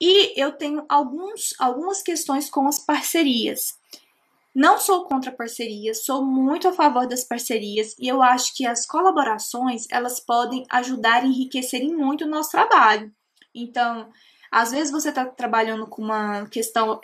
E eu tenho algumas questões com as parcerias. Não sou contra parcerias, sou muito a favor das parcerias e eu acho que as colaborações elas podem ajudar e enriquecerem muito o nosso trabalho. Então, às vezes você está trabalhando com uma questão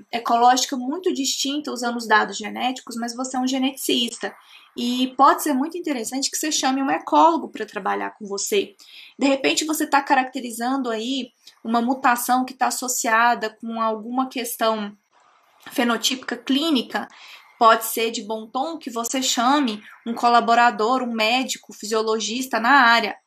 ecológica muito distinta usando os dados genéticos, mas você é um geneticista. E pode ser muito interessante que você chame um ecólogo para trabalhar com você. De repente você está caracterizando aí uma mutação que está associada com alguma questão fenotípica clínica, pode ser de bom tom que você chame um colaborador, um médico, fisiologista na área,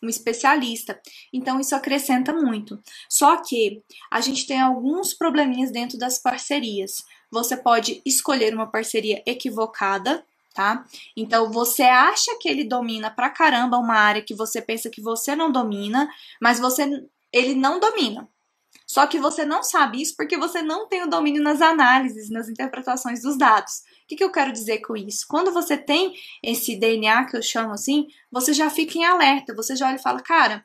um especialista. Então isso acrescenta muito. Só que a gente tem alguns probleminhas dentro das parcerias. Você pode escolher uma parceria equivocada, tá? Então você acha que ele domina pra caramba uma área que você pensa que você não domina, mas ele não domina. Só que você não sabe isso porque você não tem o domínio nas análises, nas interpretações dos dados. O que eu quero dizer com isso? Quando você tem esse DNA, que eu chamo assim, você já fica em alerta, você já olha e fala, cara,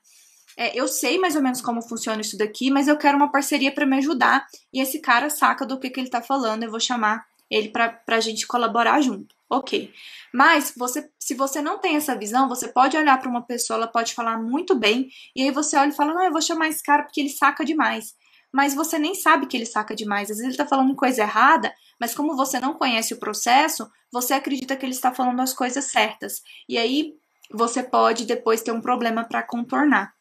eu sei mais ou menos como funciona isso daqui, mas eu quero uma parceria para me ajudar. E esse cara saca do que ele tá falando, eu vou chamar ele pra gente colaborar junto. Ok. Mas se você não tem essa visão, você pode olhar para uma pessoa, ela pode falar muito bem, e aí você olha e fala, não, eu vou chamar esse cara porque ele saca demais. Mas você nem sabe que ele saca demais. Às vezes ele tá falando coisa errada, mas como você não conhece o processo, você acredita que ele está falando as coisas certas. E aí você pode depois ter um problema para contornar.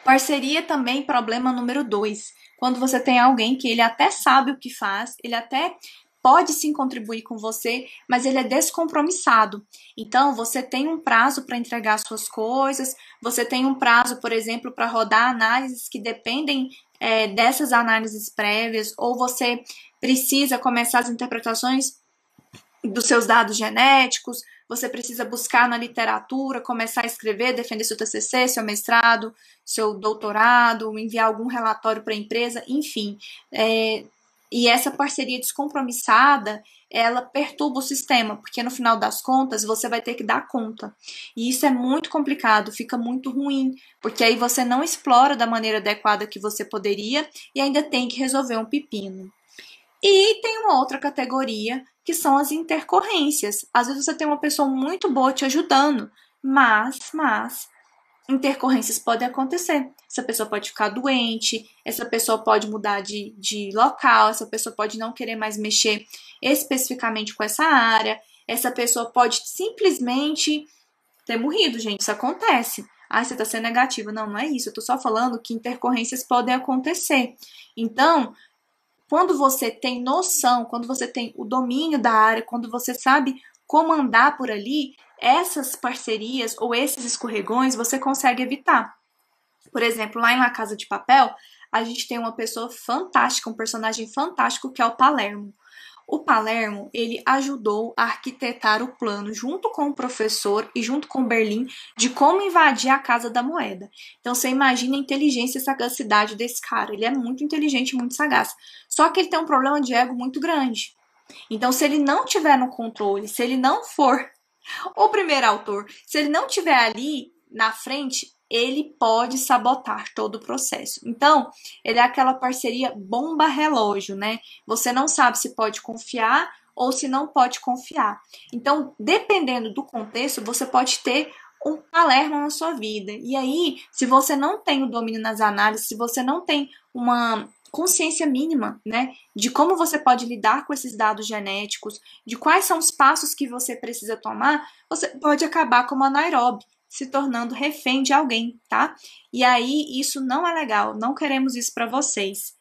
Parceria também, problema número 2. Quando você tem alguém que ele até sabe o que faz, ele até pode sim contribuir com você, mas ele é descompromissado. Então, você tem um prazo para entregar suas coisas, você tem um prazo, por exemplo, para rodar análises que dependem dessas análises prévias, ou você precisa começar as interpretações dos seus dados genéticos, você precisa buscar na literatura, começar a escrever, defender seu TCC, seu mestrado, seu doutorado, enviar algum relatório para a empresa, enfim. E essa parceria descompromissada, ela perturba o sistema, porque no final das contas você vai ter que dar conta. E isso é muito complicado, fica muito ruim, porque aí você não explora da maneira adequada que você poderia e ainda tem que resolver um pepino. E tem uma outra categoria, que são as intercorrências. Às vezes você tem uma pessoa muito boa te ajudando, mas intercorrências podem acontecer. Essa pessoa pode ficar doente, essa pessoa pode mudar de local, essa pessoa pode não querer mais mexer especificamente com essa área, essa pessoa pode simplesmente ter morrido, gente. Isso acontece. Ah, você está sendo negativa. Não, não é isso. Eu estou só falando que intercorrências podem acontecer. Então, quando você tem noção, quando você tem o domínio da área, quando você sabe como andar por ali, essas parcerias ou esses escorregões você consegue evitar. Por exemplo, lá em La Casa de Papel, a gente tem uma pessoa fantástica, um personagem fantástico que é o Palermo. O Palermo, ele ajudou a arquitetar o plano junto com o professor e junto com Berlim de como invadir a Casa da Moeda. Então você imagina a inteligência e sagacidade desse cara. Ele é muito inteligente, muito sagaz. Só que ele tem um problema de ego muito grande. Então se ele não tiver no controle, se ele não for o primeiro autor, se ele não tiver ali na frente, ele pode sabotar todo o processo. Então, ele é aquela parceria bomba-relógio, né? Você não sabe se pode confiar ou se não pode confiar. Então, dependendo do contexto, você pode ter um Palermo na sua vida. E aí, se você não tem o domínio nas análises, se você não tem uma consciência mínima, né, de como você pode lidar com esses dados genéticos, de quais são os passos que você precisa tomar, você pode acabar como a Nairobi, se tornando refém de alguém, tá? E aí isso não é legal, não queremos isso para vocês.